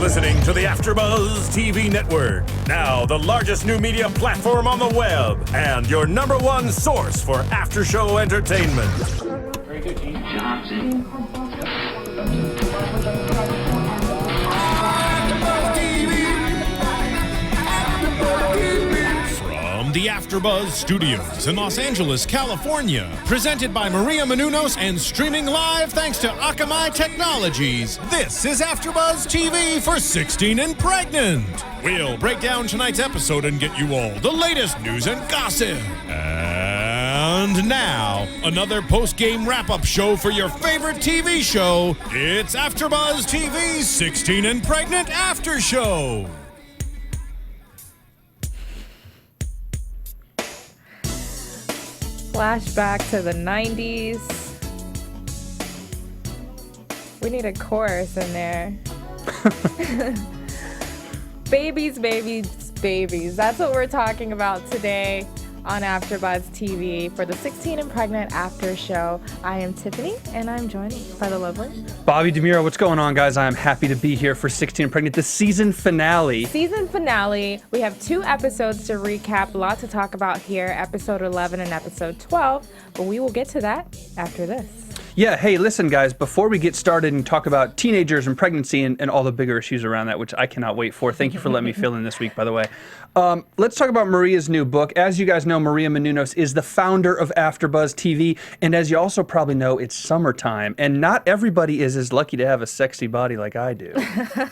listening to the AFTERBUZZ TV network, now the largest new media platform on the web, and your #1 source for after-show entertainment. Very good, Gene Johnson. From the AFTERBUZZ Studios in Los Angeles, California, presented by Maria Menounos and streaming live thanks to Akamai Technologies, this is AFTERBUZZ TV for 16 and Pregnant. We'll break down tonight's episode and get you all the latest news and gossip. And now, another post-game wrap-up show for your favorite TV show. It's AFTERBUZZ TV's 16 and Pregnant After Show. Flashback to the 90s. We need a chorus in there. Babies, babies, babies. That's what we're talking about today on AFTERBUZZ TV for the 16 and Pregnant After Show. I am Tiffany, and I'm joined by the lovely Bobby DeMuro. What's going on, guys? I'm happy to be here for 16 and Pregnant, the season finale. Season finale. We have 2 episodes to recap. A lot to talk about here, episode 11 and episode 12, but we will get to that after this. Yeah, hey, listen, guys, before we get started and talk about teenagers and pregnancy and all the bigger issues around that, which I cannot wait for. Thank you for letting me fill in this week, by the way. Let's talk about Maria's new book. As you guys know, Maria Menounos is the founder of AFTERBUZZ TV, and as you also probably know, it's summertime, and not everybody is as lucky to have a sexy body like I do.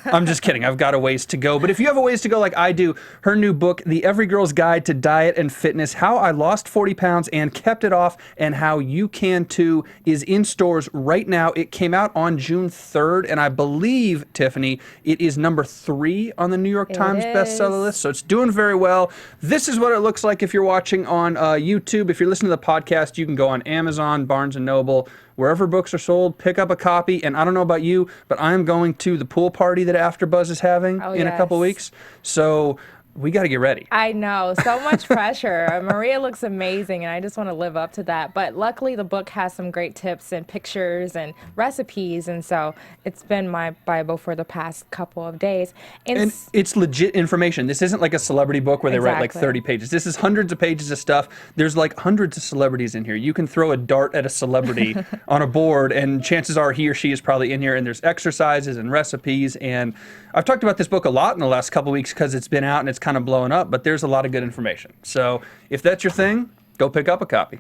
I'm just kidding. I've got a ways to go, but if you have a ways to go like I do, her new book, The Every Girl's Guide to Diet and Fitness, How I Lost 40 Pounds and Kept It Off, and How You Can Too, is in stores right now. It came out on June 3rd, and I believe, Tiffany, it is number 3 on the New York Times bestseller list, so it's doing very well. This is what it looks like if you're watching on YouTube. If you're listening to the podcast, you can go on Amazon, Barnes & Noble, wherever books are sold, pick up a copy. And I don't know about you, but I'm going to the pool party that AFTERBUZZ is having in a couple weeks. So we got to get ready. I know, so much pressure. Maria looks amazing, and I just want to live up to that. But luckily, the book has some great tips and pictures and recipes, and so it's been my Bible for the past couple of days. And it's legit information. This isn't like a celebrity book where they write like 30 pages. This is hundreds of pages of stuff. There's like hundreds of celebrities in here. You can throw a dart at a celebrity on a board, and chances are he or she is probably in here. And there's exercises and recipes. And I've talked about this book a lot in the last couple weeks because it's been out and it's kind of blowing up, but there's a lot of good information. So if that's your thing, go pick up a copy.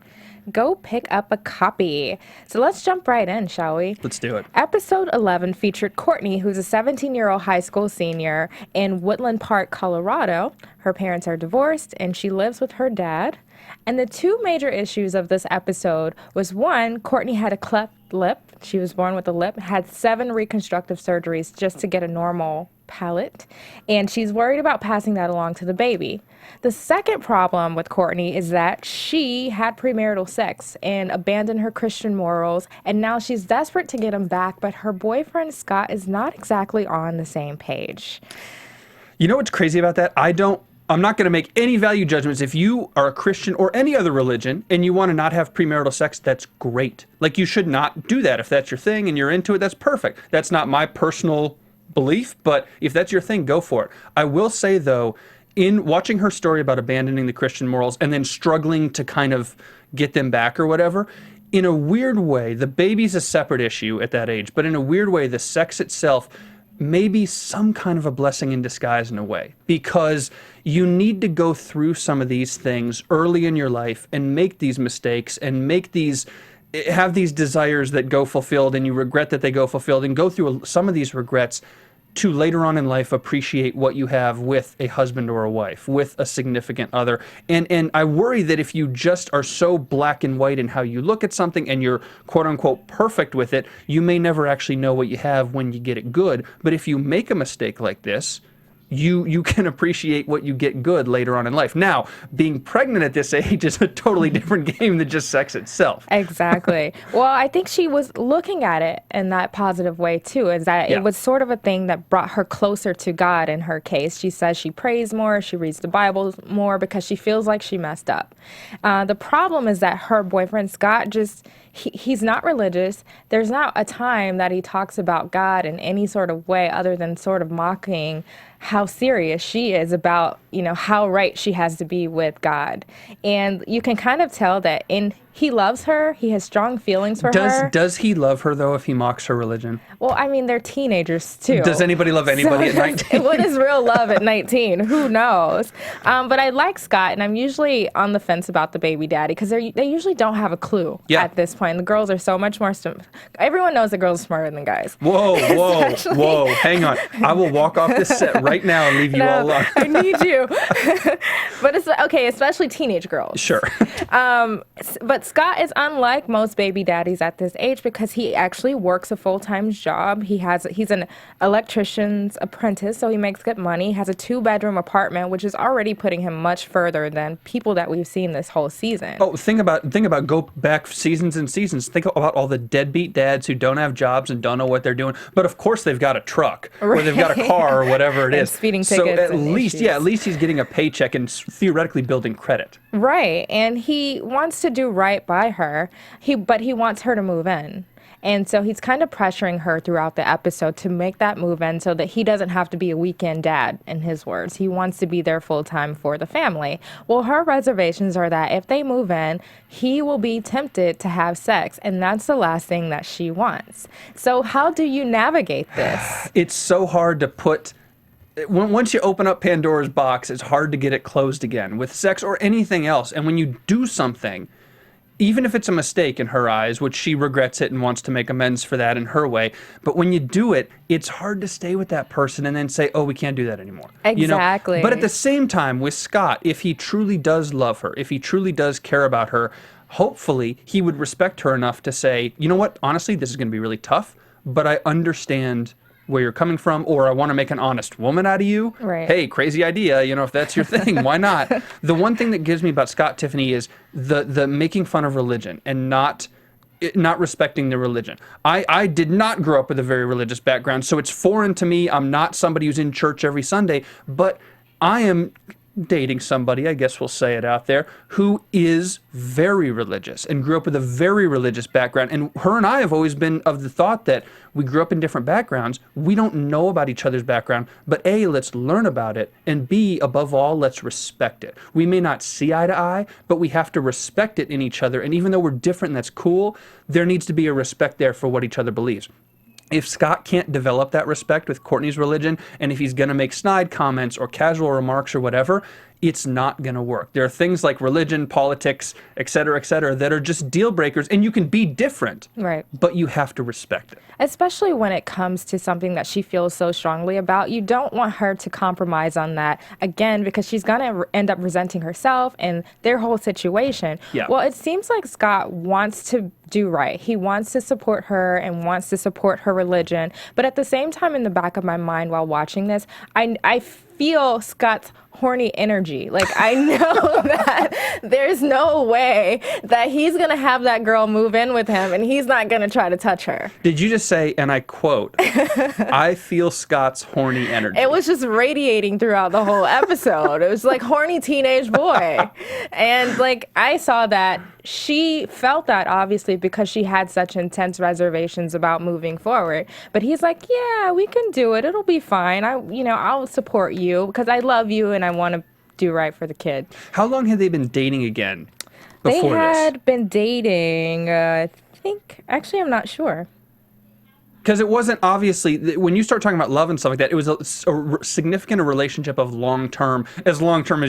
Go pick up a copy. So let's jump right in, shall we? Let's do it. Episode 11 featured Courtney, who's a 17-year-old high school senior in Woodland Park, Colorado. Her parents are divorced, and she lives with her dad. And the 2 major issues of this episode was, 1, Courtney had a cleft lip. She was born with a lip, had 7 reconstructive surgeries just to get a normal palate, and she's worried about passing that along to the baby. The second problem with Courtney is that she had premarital sex and abandoned her Christian morals, and now she's desperate to get them back, but her boyfriend Scott is not exactly on the same page. You know what's crazy about that? I'm not going to make any value judgments. If you are a Christian or any other religion and you want to not have premarital sex, that's great. Like, you should not do that. If that's your thing and you're into it, that's perfect. That's not my personal belief, but if that's your thing, go for it. I will say, though, in watching her story about abandoning the Christian morals and then struggling to kind of get them back or whatever, in a weird way, the baby's a separate issue at that age, but in a weird way, the sex itself may be some kind of a blessing in disguise in a way, because you need to go through some of these things early in your life and make these mistakes and have these desires that go fulfilled and you regret that they go fulfilled, and go through some of these regrets to later on in life appreciate what you have with a husband or a wife, with a significant other. And I worry that if you just are so black and white in how you look at something and you're quote unquote perfect with it, you may never actually know what you have when you get it good. But if you make a mistake like this, you can appreciate what you get good later on in life. Now, being pregnant at this age is a totally different game than just sex itself. Exactly. Well, I think she was looking at it in that positive way, too, is that it was sort of a thing that brought her closer to God in her case. She says she prays more, she reads the Bible more because she feels like she messed up. The problem is that her boyfriend, Scott, he's not religious. There's not a time that he talks about God in any sort of way other than sort of mocking how serious she is about, how right she has to be with God. And you can kind of tell that he loves her. He has strong feelings for her. Does he love her, though, if he mocks her religion? Well, I mean, they're teenagers, too. Does anybody love anybody at 19? What is real love at 19? Who knows? But I like Scott, and I'm usually on the fence about the baby daddy because they usually don't have a clue at this point. The girls are so much more... Everyone knows the girls are smarter than guys. Whoa. Hang on. I will walk off this set right now and leave you all alone. I need you. But it's okay, especially teenage girls. Sure. But Scott is unlike most baby daddies at this age because he actually works a full-time job. He's an electrician's apprentice, so he makes good money. He has a 2-bedroom apartment, which is already putting him much further than people that we've seen this whole season. Oh, think about go back seasons and seasons. Think about all the deadbeat dads who don't have jobs and don't know what they're doing. But of course they've got a truck or they've got a car or whatever it is. Speeding tickets. So at least he's getting a paycheck and theoretically building credit. Right, and he wants to do right by her, but he wants her to move in. And so he's kind of pressuring her throughout the episode to make that move in so that he doesn't have to be a weekend dad, in his words. He wants to be there full-time for the family. Well, her reservations are that if they move in, he will be tempted to have sex, and that's the last thing that she wants. So how do you navigate this? It's so hard to put... Once you open up Pandora's box, it's hard to get it closed again with sex or anything else. And when you do something, even if it's a mistake in her eyes, which she regrets it and wants to make amends for that in her way, but when you do it, it's hard to stay with that person and then say, oh, we can't do that anymore. Exactly. But at the same time, with Scott, if he truly does love her, if he truly does care about her, hopefully he would respect her enough to say, you know what, honestly, this is going to be really tough, but I understand where you're coming from, or I want to make an honest woman out of you. Right. Hey, crazy idea, if that's your thing, why not? The one thing that gives me about Scott, Tiffany, is the making fun of religion and not respecting the religion. I did not grow up with a very religious background, so it's foreign to me. I'm not somebody who's in church every Sunday, but I am dating somebody, I guess we'll say it out there, who is very religious and grew up with a very religious background. And her and I have always been of the thought that we grew up in different backgrounds. We don't know about each other's background, but A, let's learn about it, and B, above all, let's respect it. We may not see eye to eye, but we have to respect it in each other. And even though we're different and that's cool, there needs to be a respect there for what each other believes. If Scott can't develop that respect with Courtney's religion, and if he's going to make snide comments or casual remarks or whatever, it's not going to work. There are things like religion, politics, et cetera, that are just deal breakers, and you can be different, right? But you have to respect it. Especially when it comes to something that she feels so strongly about. You don't want her to compromise on that, again, because she's going to end up resenting herself and their whole situation. Yeah. Well, it seems like Scott wants to do right. He wants to support her and wants to support her religion. But at the same time, in the back of my mind while watching this, I feel Scott's horny energy. Like, I know that there's no way that he's going to have that girl move in with him and he's not going to try to touch her. Did you just say, and I quote, I feel Scott's horny energy? It was just radiating throughout the whole episode. It was like horny teenage boy. And like, I saw that she felt that obviously because she had such intense reservations about moving forward. But he's like, yeah, we can do it. It'll be fine. I'll support you because I love you and I want to do right for the kid. How long had they been dating again before They had this? been dating, I think, actually, I'm not sure. Because it wasn't obviously, when you start talking about love and stuff like that, it was a significant relationship of long-term as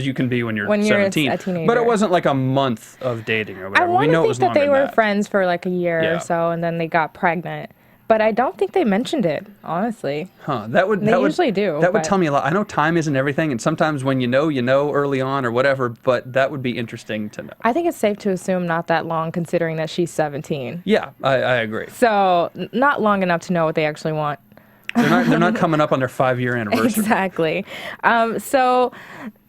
you can be when you're 17. A teenager. But it wasn't like a month of dating or whatever. I want to think that they were that. friends for like a year Yeah. or so, and then they got pregnant. But I don't think they mentioned it, honestly. Huh? They usually do. That would but- tell me a lot. I know time isn't everything, and sometimes when you know early on or whatever. But that would be interesting to know. I think it's safe to assume not that long, considering that she's 17. Yeah, I agree. So not long enough to know what they actually want. They're not coming up on their 5-year anniversary. Exactly. So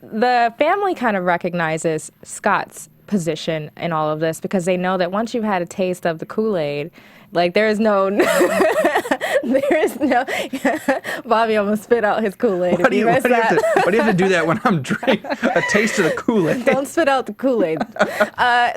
the family kind of recognizes Scott's position in all of this because they know that once you've had a taste of the Kool-Aid, like there's no There is no. Bobby almost spit out his Kool-Aid. Why do you have to do that when I'm drinking a taste of the Kool-Aid? Don't spit out the Kool-Aid.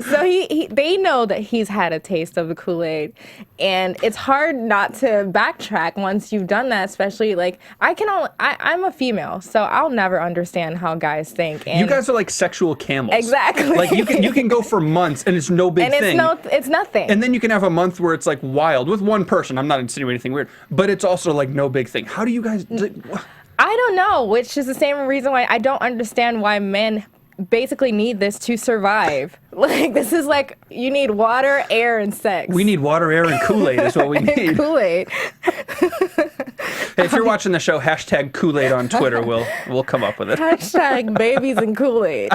So they know that he's had a taste of the Kool-Aid, and it's hard not to backtrack once you've done that. Especially like I'm a female, so I'll never understand how guys think. And you guys are like sexual camels. Exactly. Like you can go for months and it's no big thing. It's nothing. And then you can have a month where it's like wild with one person. I'm not insinuating anything weird, but it's also like no big thing. How do you guys? I don't know, which is the same reason why I don't understand why men basically need this to survive. Like, this is like, you need water, air, and sex. We need water, air, and Kool-Aid is what we need. Kool-Aid. Hey, if you're watching the show, hashtag Kool-Aid on Twitter, we'll come up with it. Hashtag babies and Kool-Aid.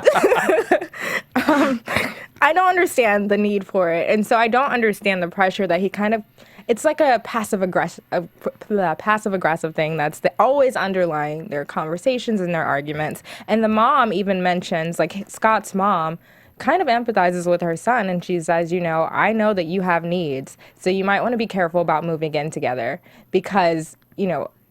I don't understand the need for it, and so I don't understand the pressure that he kind of. It's like a passive-aggressive thing that's always underlying their conversations and their arguments. And the mom even mentions, like Scott's mom, kind of empathizes with her son, and she says, I know that you have needs, so you might want to be careful about moving in together because,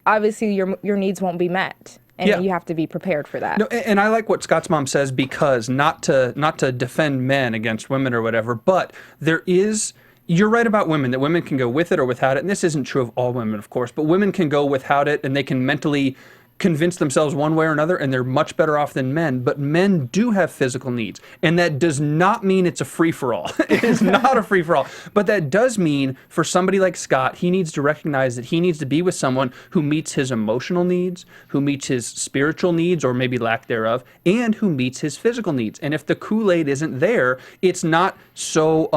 obviously your needs won't be met. And you have to be prepared for that. No, and I like what Scott's mom says because not to defend men against women or whatever, but there is. You're right about women, that women can go with it or without it. And this isn't true of all women, of course, but women can go without it and they can mentally convince themselves one way or another, and they're much better off than men. But men do have physical needs, and that does not mean it's a free-for-all. It is not a free-for-all. But that does mean for somebody like Scott, he needs to recognize that he needs to be with someone who meets his emotional needs, who meets his spiritual needs, or maybe lack thereof, and who meets his physical needs. And if the Kool-Aid isn't there, it's not so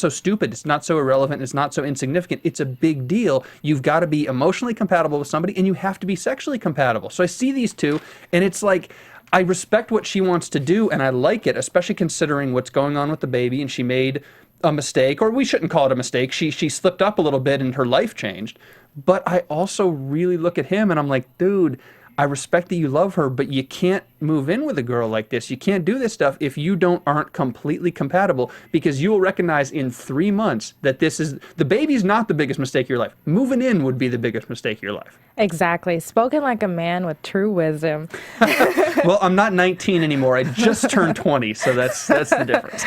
stupid, it's not so irrelevant, it's not so insignificant. It's a big deal. You've got to be emotionally compatible with somebody, and you have to be sexually compatible. So I see these two, and it's like, I respect what she wants to do, and I like it, especially considering what's going on with the baby, and she made a mistake, or we shouldn't call it a mistake. She slipped up a little bit, and her life changed. But I also really look at him, and I'm like, dude, I respect that you love her, but you can't move in with a girl like this. You can't do this stuff if you aren't completely compatible, because you will recognize in 3 months that the baby's not the biggest mistake of your life. Moving in would be the biggest mistake of your life. Exactly. Spoken like a man with true wisdom. Well, I'm not 19 anymore. I just turned 20, so that's the difference.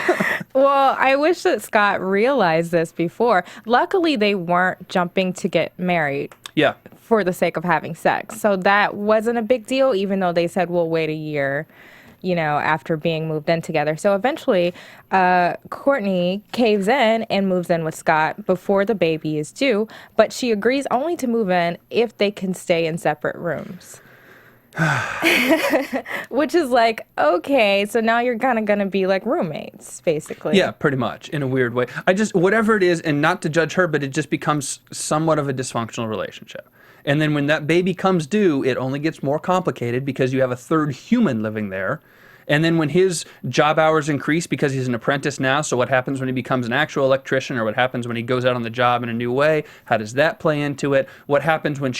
Well, I wish that Scott realized this before. Luckily, they weren't jumping to get married. Yeah. For the sake of having sex. So that wasn't a big deal, even though they said we'll wait a year, after being moved in together. So eventually, Courtney caves in and moves in with Scott before the baby is due, but she agrees only to move in if they can stay in separate rooms. Which is like, okay, so now you're kind of going to be like roommates, basically. Yeah, pretty much, in a weird way. Whatever it is, and not to judge her, but it just becomes somewhat of a dysfunctional relationship. And then when that baby comes due, it only gets more complicated because you have a third human living there. And then when his job hours increase because he's an apprentice now, so what happens when he becomes an actual electrician, or what happens when he goes out on the job in a new way? How does that play into it? What happens when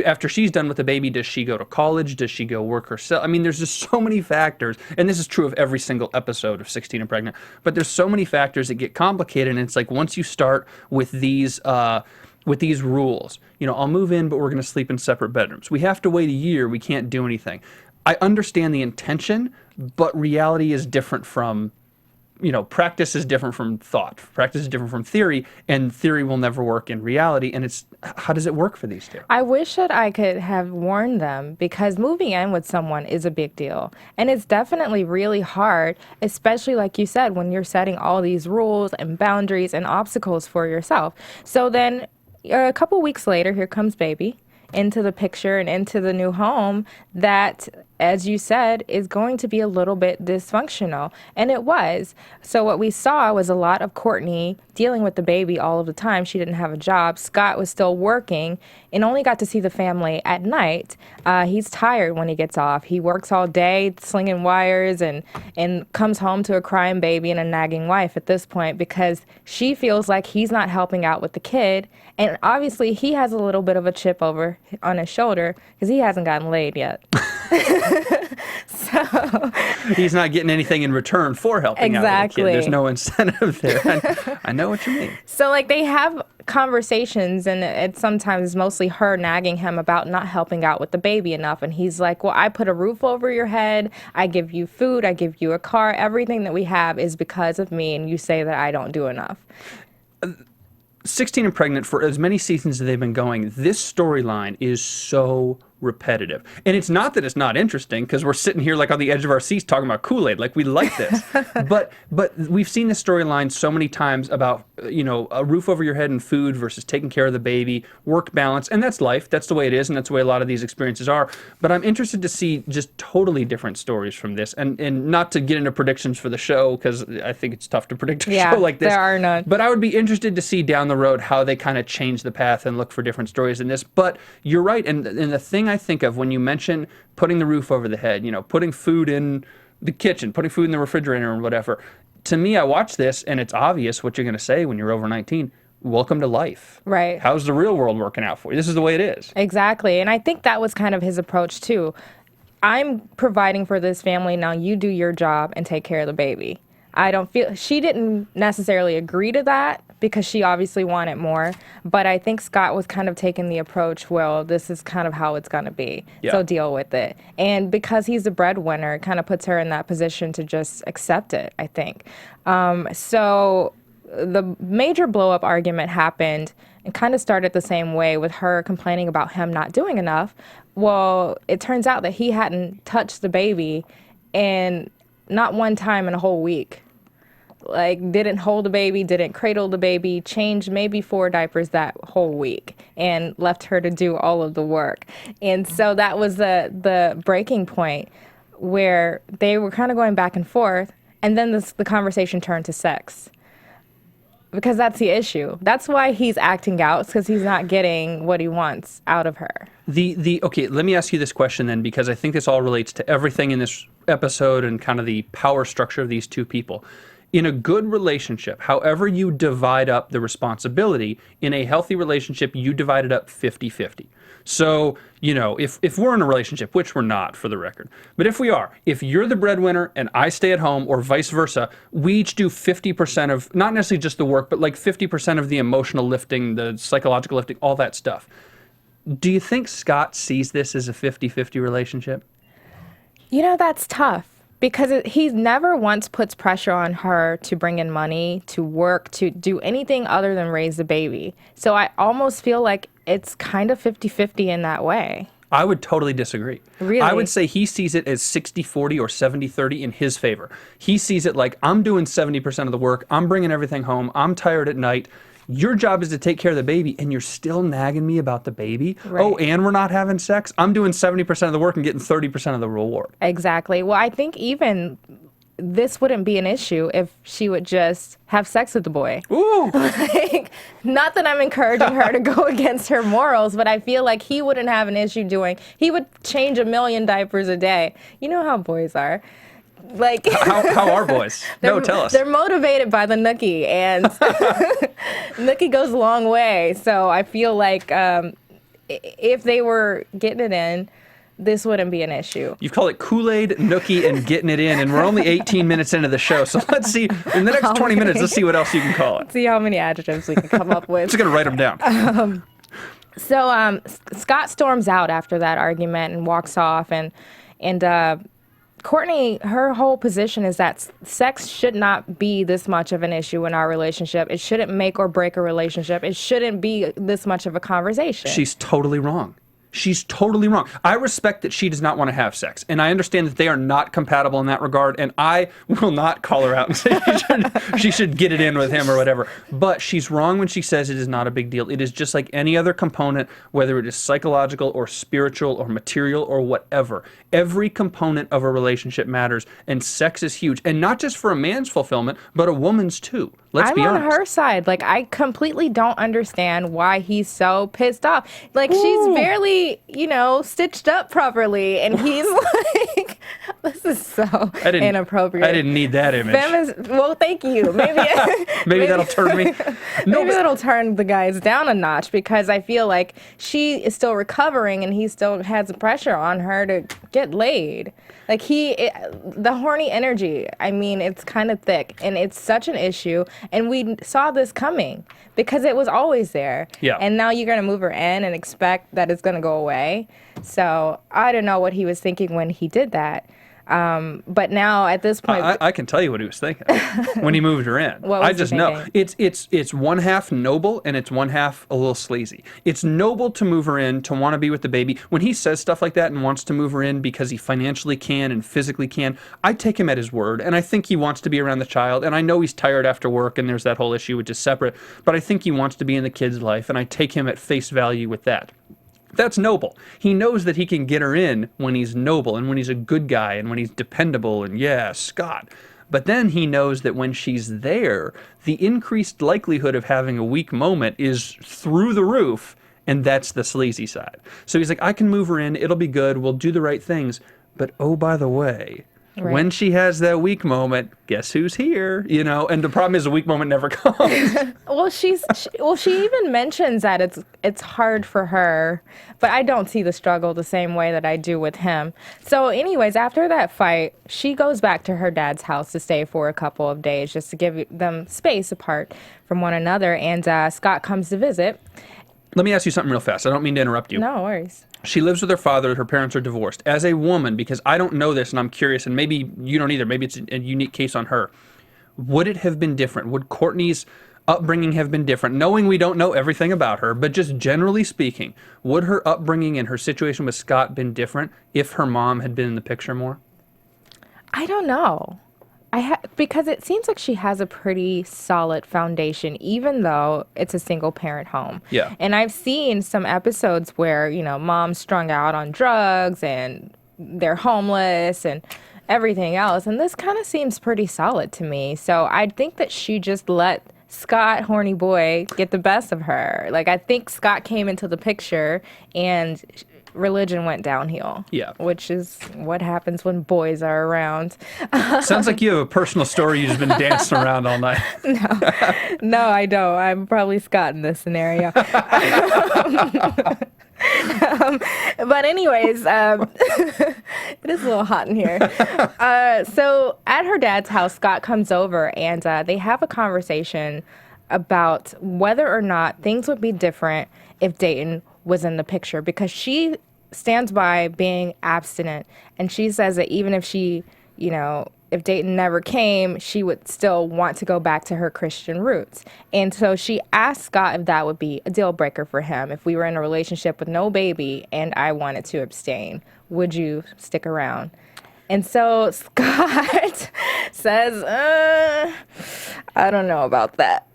after she's done with the baby, does she go to college? Does she go work herself? I mean, there's just so many factors, and this is true of every single episode of 16 and Pregnant, but there's so many factors that get complicated, and it's like once you start with these rules, I'll move in, but we're going to sleep in separate bedrooms. We have to wait a year. We can't do anything. I understand the intention, but reality is different from, practice is different from thought. Practice is different from theory, and theory will never work in reality. And how does it work for these two? I wish that I could have warned them, because moving in with someone is a big deal. And it's definitely really hard, especially like you said, when you're setting all these rules and boundaries and obstacles for yourself. So then a couple weeks later, here comes baby into the picture and into the new home that, as you said, is going to be a little bit dysfunctional. And it was. So what we saw was a lot of Courtney dealing with the baby all of the time. She didn't have a job. Scott was still working and only got to see the family at night. He's tired when he gets off. He works all day slinging wires and comes home to a crying baby and a nagging wife at this point, because she feels like he's not helping out with the kid. And obviously he has a little bit of a chip over on his shoulder because he hasn't gotten laid yet. So He's not getting anything in return for helping out with the kid. There's no incentive there. I know what you mean. So, like, they have conversations, and it's sometimes mostly her nagging him about not helping out with the baby enough. And he's like, well, I put a roof over your head. I give you food. I give you a car. Everything that we have is because of me, and you say that I don't do enough. 16 and Pregnant, for as many seasons as they've been going, this storyline is so repetitive. And it's not that it's not interesting, because we're sitting here like on the edge of our seats talking about Kool-Aid, like we like this. but we've seen this storyline so many times about, you know, a roof over your head and food versus taking care of the baby, work balance, and that's life. That's the way it is, and that's the way a lot of these experiences are. But I'm interested to see just totally different stories from this, and not to get into predictions for the show, because I think it's tough to predict a show like this. There are none. But I would be interested to see down the road how they kind of change the path and look for different stories in this. But you're right, and the thing I think of when you mention putting the roof over the head, you know, putting food in the kitchen, putting food in the refrigerator or whatever, to me, I watch this and it's obvious what you're going to say when you're over 19. Welcome to life. Right. How's the real world working out for you? This is the way it is. Exactly. And I think that was kind of his approach too. I'm providing for this family, now you do your job and take care of the baby. I don't feel, she didn't necessarily agree to that because she obviously wanted more, but I think Scott was kind of taking the approach, well, this is kind of how it's going to be, so deal with it. And because he's the breadwinner, it kind of puts her in that position to just accept it, I think. So the major blow-up argument happened and kind of started the same way with her complaining about him not doing enough. Well, it turns out that he hadn't touched the baby in not one time in a whole week. Like, didn't hold the baby, didn't cradle the baby, changed maybe 4 diapers that whole week, and left her to do all of the work. And so that was the breaking point where they were kind of going back and forth, and then the conversation turned to sex. Because that's the issue. That's why he's acting out, because he's not getting what he wants out of her. Okay, let me ask you this question then, because I think this all relates to everything in this episode and kind of the power structure of these two people. In a good relationship, however you divide up the responsibility, in a healthy relationship, you divide it up 50-50. So, you know, if we're in a relationship, which we're not for the record, but if we are, if you're the breadwinner and I stay at home or vice versa, we each do 50% of, not necessarily just the work, but like 50% of the emotional lifting, the psychological lifting, all that stuff. Do you think Scott sees this as a 50-50 relationship? You know, that's tough. Because he never once puts pressure on her to bring in money, to work, to do anything other than raise the baby. So I almost feel like it's kind of 50-50 in that way. I would totally disagree. Really? I would say he sees it as 60-40 or 70-30 in his favor. He sees it like, I'm doing 70% of the work, I'm bringing everything home, I'm tired at night. Your job is to take care of the baby, and you're still nagging me about the baby? Right. Oh, and we're not having sex? I'm doing 70% of the work and getting 30% of the reward. Exactly. Well, I think even this wouldn't be an issue if she would just have sex with the boy. Ooh! Like, not that I'm encouraging her to go against her morals, but I feel like he wouldn't have an issue he would change 1 million diapers a day. You know how boys are. Like, how are boys? No, tell us. They're motivated by the nookie, and nookie goes a long way. So I feel like if they were getting it in, this wouldn't be an issue. You call it Kool-Aid, nookie, and getting it in, and we're only 18 minutes into the show. So let's see, in the next 20 minutes, let's see what else you can call it. See how many adjectives we can come up with. Just going to write them down. So Scott storms out after that argument and walks off, and Courtney, her whole position is that sex should not be this much of an issue in our relationship. It shouldn't make or break a relationship. It shouldn't be this much of a conversation. She's totally wrong. She's totally wrong. I respect that she does not want to have sex, and I understand that they are not compatible in that regard, and I will not call her out and say she should get it in with him or whatever. But she's wrong when she says it is not a big deal. It is just like any other component, whether it is psychological or spiritual or material or whatever. Every component of a relationship matters, and sex is huge. And not just for a man's fulfillment, but a woman's too. Let's be honest. I'm on her side. Like, I completely don't understand why he's so pissed off. Like, she's barely, stitched up properly. And he's This is so I didn't, inappropriate. I didn't need that image. Well, thank you. Maybe that'll turn me. No, Maybe that'll turn the guys down a notch, because I feel like she is still recovering and he still has pressure on her to get laid. Like the horny energy, I mean, it's kind of thick, and it's such an issue. And we saw this coming because it was always there. Yeah. And now you're going to move her in and expect that it's going to go away. So I don't know what he was thinking when he did that. But now at this point, I can tell you what he was thinking when he moved her in. What was I he just know it's one half noble and it's one half a little sleazy. It's noble to move her in, to want to be with the baby. When he says stuff like that and wants to move her in because he financially can and physically can, I take him at his word, and I think he wants to be around the child. And I know he's tired after work, and there's that whole issue which is separate. But I think he wants to be in the kid's life, and I take him at face value with that. That's noble. He knows that he can get her in when he's noble and when he's a good guy and when he's dependable and, yeah, Scott. But then he knows that when she's there, the increased likelihood of having a weak moment is through the roof, and that's the sleazy side. So he's like, I can move her in, it'll be good, we'll do the right things. But oh, by the way, when she has that weak moment, guess who's here? You know, and the problem is the weak moment never comes. well, she even mentions that it's hard for her, but I don't see the struggle the same way that I do with him. So anyways, after that fight, she goes back to her dad's house to stay for a couple of days just to give them space apart from one another, and Scott comes to visit. Let me ask you something real fast. I don't mean to interrupt you. No worries. She lives with her father. Her parents are divorced. As a woman, because I don't know this and I'm curious, and maybe you don't either, maybe it's a unique case on her, would it have been different? Would Courtney's upbringing have been different? Knowing we don't know everything about her, but just generally speaking, would her upbringing and her situation with Scott been different if her mom had been in the picture more? I don't know. Because it seems like she has a pretty solid foundation, even though it's a single parent home. Yeah. And I've seen some episodes where, mom's strung out on drugs and they're homeless and everything else. And this kind of seems pretty solid to me. So I think that she just let Scott, horny boy, get the best of her. Like, I think Scott came into the picture and religion went downhill. Yeah. Which is what happens when boys are around. Sounds like you have a personal story you've just been dancing around all night. No, I don't. I'm probably Scott in this scenario. But anyways, it is a little hot in here. So at her dad's house, Scott comes over and they have a conversation about whether or not things would be different if Dayton was in the picture, because she stands by being abstinent, and she says that even if she, if Dayton never came, she would still want to go back to her Christian roots. And so she asked Scott if that would be a deal breaker for him. If we were in a relationship with no baby and I wanted to abstain, would you stick around? And so Scott says, I don't know about that.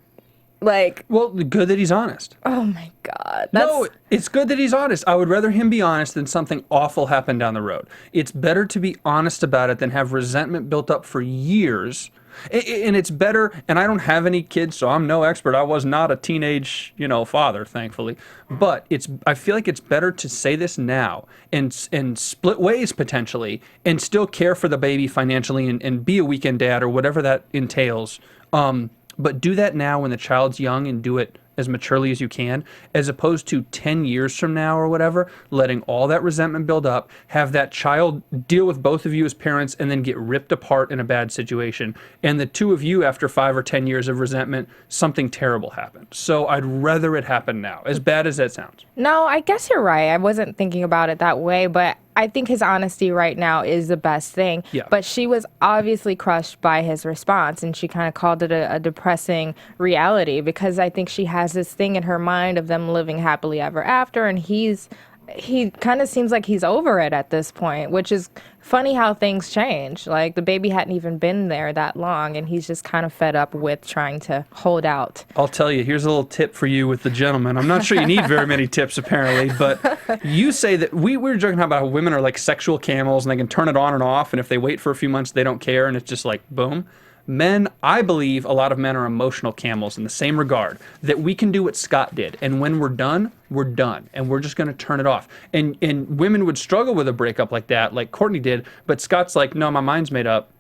Well, good that he's honest. Oh my God. No, it's good that he's honest. I would rather him be honest than something awful happen down the road. It's better to be honest about it than have resentment built up for years. And it's better, and I don't have any kids, so I'm no expert. I was not a teenage, father, thankfully. But I feel like it's better to say this now and split ways potentially and still care for the baby financially and be a weekend dad or whatever that entails. But do that now when the child's young and do it as maturely as you can, as opposed to 10 years from now or whatever, letting all that resentment build up, have that child deal with both of you as parents, and then get ripped apart in a bad situation. And the two of you, after 5 or 10 years of resentment, something terrible happened. So I'd rather it happen now, as bad as that sounds. No, I guess you're right. I wasn't thinking about it that way, but I think his honesty right now is the best thing. Yeah. But she was obviously crushed by his response, and she kind of called it a depressing reality, because I think she has this thing in her mind of them living happily ever after, and he kind of seems like he's over it at this point, which is funny how things change. Like, the baby hadn't even been there that long, and he's just kind of fed up with trying to hold out. I'll tell you, here's a little tip for you with the gentleman. I'm not sure you need very many tips, apparently, but you say that we were joking about how women are like sexual camels, and they can turn it on and off, and if they wait for a few months, they don't care, and it's just like, boom. Men, I believe a lot of men are emotional camels in the same regard, that we can do what Scott did. And when we're done, and we're just going to turn it off. And women would struggle with a breakup like that, like Courtney did, but Scott's like, no, my mind's made up.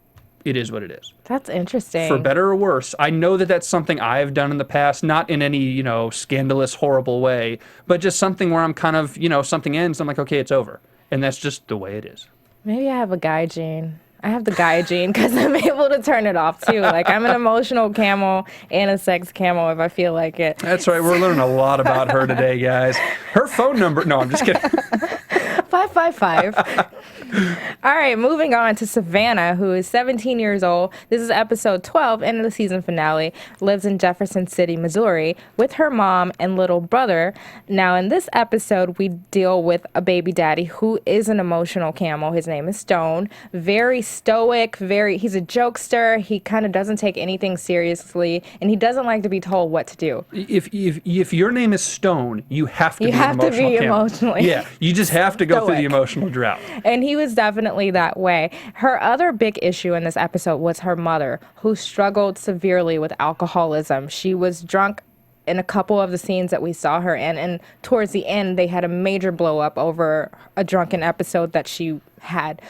It is what it is. That's interesting. For better or worse. I know that that's something I have done in the past, not in any, scandalous, horrible way, but just something where I'm kind of, something ends, I'm like, okay, it's over. And that's just the way it is. Maybe I have a guy gene. I have the guy gene because I'm able to turn it off too. Like, I'm an emotional camel and a sex camel if I feel like it. That's right. We're learning a lot about her today, guys. Her phone number. No, I'm just kidding. 555. All right, moving on to Savannah, who is 17 years old. This is episode 12 in the season finale. Lives in Jefferson City, Missouri, with her mom and little brother. Now, in this episode, we deal with a baby daddy who is an emotional camel. His name is Stone. Very stoic, he's a jokester. He kind of doesn't take anything seriously, and he doesn't like to be told what to do. If your name is Stone, you have to be emotionally. Yeah, you just have to go through the emotional drought. And he was definitely that way. Her other big issue in this episode was her mother, who struggled severely with alcoholism. She was drunk in a couple of the scenes that we saw her in, and towards the end, they had a major blow up over a drunken episode that she had.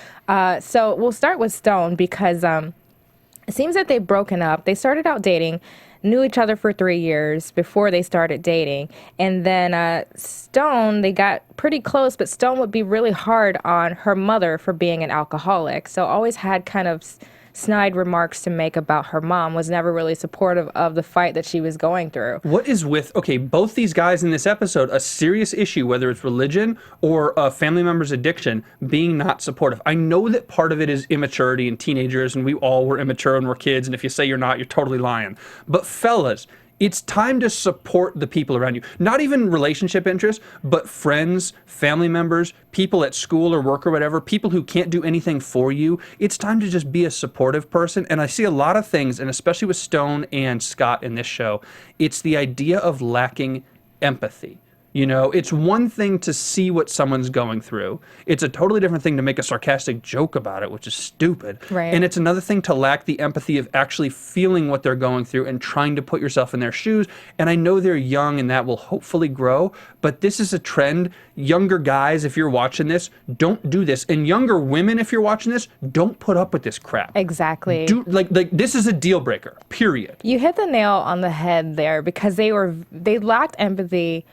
So we'll start with Stone because it seems that they've broken up. They started out dating, knew each other for 3 years before they started dating. And then Stone, they got pretty close, but Stone would be really hard on her mother for being an alcoholic. So always had kind of snide remarks to make about her mom, was never really supportive of the fight that she was going through. What is with, both these guys in this episode, a serious issue, whether it's religion or a family member's addiction, being not supportive. I know that part of it is immaturity and teenagers, and we all were immature and we're kids, and if you say you're not, you're totally lying. But fellas, it's time to support the people around you. Not even relationship interests, but friends, family members, people at school or work or whatever, people who can't do anything for you. It's time to just be a supportive person. And I see a lot of things, and especially with Stone and Scott in this show, it's the idea of lacking empathy. It's one thing to see what someone's going through. It's a totally different thing to make a sarcastic joke about it, which is stupid. Right. And it's another thing to lack the empathy of actually feeling what they're going through and trying to put yourself in their shoes. And I know they're young and that will hopefully grow, but this is a trend. Younger guys, if you're watching this, don't do this. And younger women, if you're watching this, don't put up with this crap. Exactly. This is a deal breaker, period. You hit the nail on the head there because they lacked empathy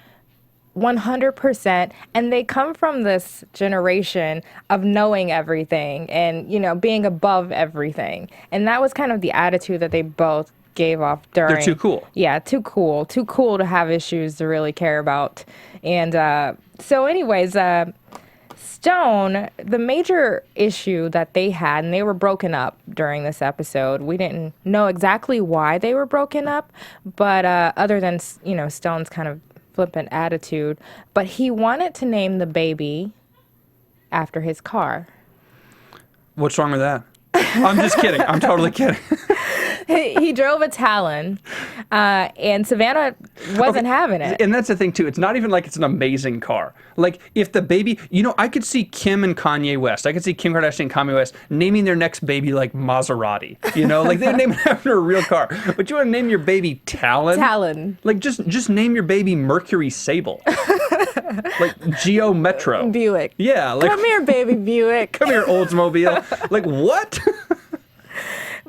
100%, and they come from this generation of knowing everything and, being above everything. And that was kind of the attitude that they both gave off during. They're too cool. Yeah, too cool. Too cool to have issues to really care about. And so anyways, Stone, the major issue that they had, and they were broken up during this episode. We didn't know exactly why they were broken up, but other than, Stone's kind of flippant attitude, but he wanted to name the baby after his car. What's wrong with that? I'm just kidding. I'm totally kidding. He drove a Talon, and Savannah wasn't having it. And that's the thing, too. It's not even like it's an amazing car. Like, if the baby... I could see Kim and Kanye West. I could see Kim Kardashian and Kanye West naming their next baby, like, Maserati. Like, they name it after a real car. But you want to name your baby Talon? Talon. Like, just name your baby Mercury Sable. Like, Geo Metro. Buick. Yeah. Like, come here, baby Buick. Come here, Oldsmobile. Like, what?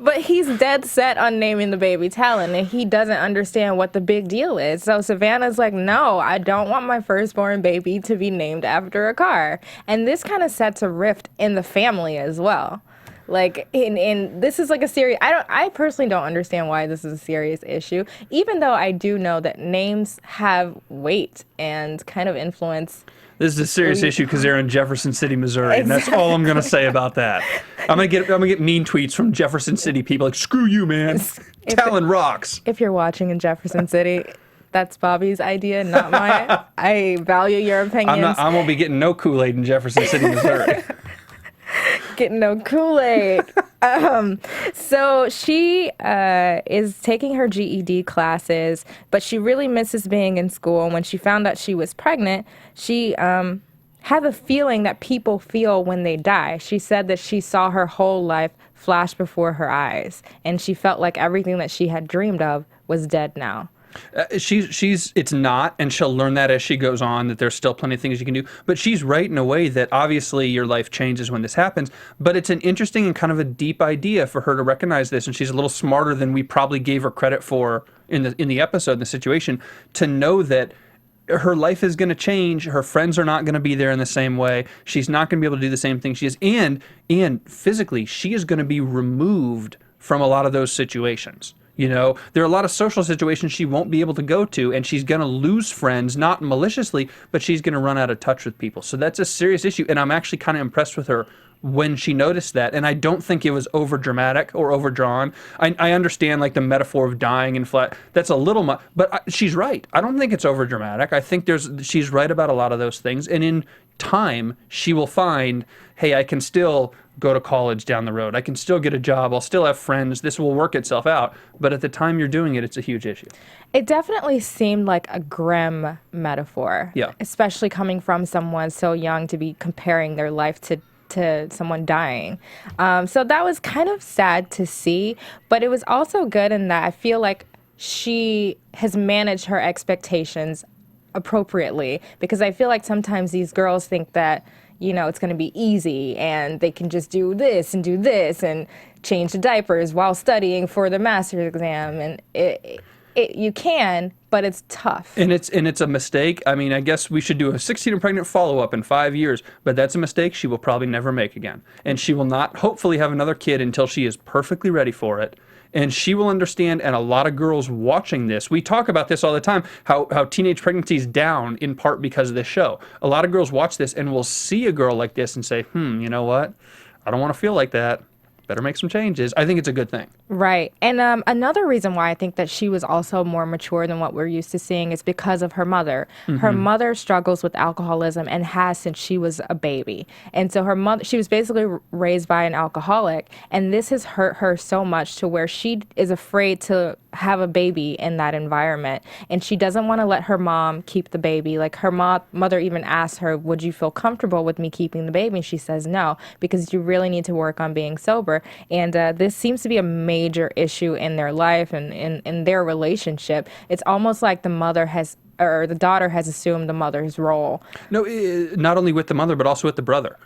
But he's dead set on naming the baby Talon, and he doesn't understand what the big deal is. So Savannah's like, no, I don't want my firstborn baby to be named after a car. And this kind of sets a rift in the family as well. Like, in this is like a serious... I personally don't understand why this is a serious issue, even though I do know that names have weight and kind of influence... This is a serious issue because they're in Jefferson City, Missouri, and that's all I'm gonna say about that. I'm gonna get mean tweets from Jefferson City people like, "Screw you, man! Talon rocks." If you're watching in Jefferson City, that's Bobby's idea, not mine. I value your opinions. I'm gonna be getting no Kool-Aid in Jefferson City, Missouri. Getting no Kool-Aid. So she is taking her GED classes, but she really misses being in school. And when she found out she was pregnant, she have a feeling that people feel when they die. She said that she saw her whole life flash before her eyes, and she felt like everything that she had dreamed of was dead now. It's not, and she'll learn that as she goes on, that there's still plenty of things you can do. But she's right in a way that obviously your life changes when this happens, but it's an interesting and kind of a deep idea for her to recognize this, and she's a little smarter than we probably gave her credit for in the episode, in the situation, to know that her life is going to change. Her friends are not going to be there in the same way. She's not going to be able to do the same thing she is, and physically, she is going to be removed from a lot of those situations. You know, there are a lot of social situations she won't be able to go to, and she's going to lose friends, not maliciously, but she's going to run out of touch with people. So that's a serious issue, and I'm actually kind of impressed with her when she noticed that, and I don't think it was over dramatic or overdrawn. I understand like the metaphor of dying and flat. That's a little much, but she's right. I don't think it's over dramatic. I think she's right about a lot of those things, and in time she will find, hey, I can still go to college down the road. I can still get a job. I'll still have friends. This will work itself out. But at the time you're doing it, it's a huge issue. It definitely seemed like a grim metaphor. Yeah. Especially coming from someone so young to be comparing their life to someone dying. So that was kind of sad to see, but it was also good in that I feel like she has managed her expectations appropriately, because I feel like sometimes these girls think that, you know, it's going to be easy and they can just do this and change the diapers while studying for the master's exam, and you can, but it's tough. And it's a mistake. I mean, I guess we should do a 16 and pregnant follow-up in 5 years, but that's a mistake she will probably never make again. And she will not hopefully have another kid until she is perfectly ready for it. And she will understand, and a lot of girls watching this, we talk about this all the time, how teenage pregnancy is down in part because of this show. A lot of girls watch this and will see a girl like this and say, you know what? I don't want to feel like that. Better make some changes. I think it's a good thing. Right. And another reason why I think that she was also more mature than what we're used to seeing is because of her mother. Mm-hmm. Her mother struggles with alcoholism and has since she was a baby. And so she was basically raised by an alcoholic. And this has hurt her so much to where she is afraid to have a baby in that environment. And she doesn't want to let her mom keep the baby. Like her mother even asked her, would you feel comfortable with me keeping the baby? And she says no, because you really need to work on being sober. And this seems to be a major issue in their life and in their relationship. It's almost like the daughter has assumed the mother's role. No, not only with the mother, but also with the brother.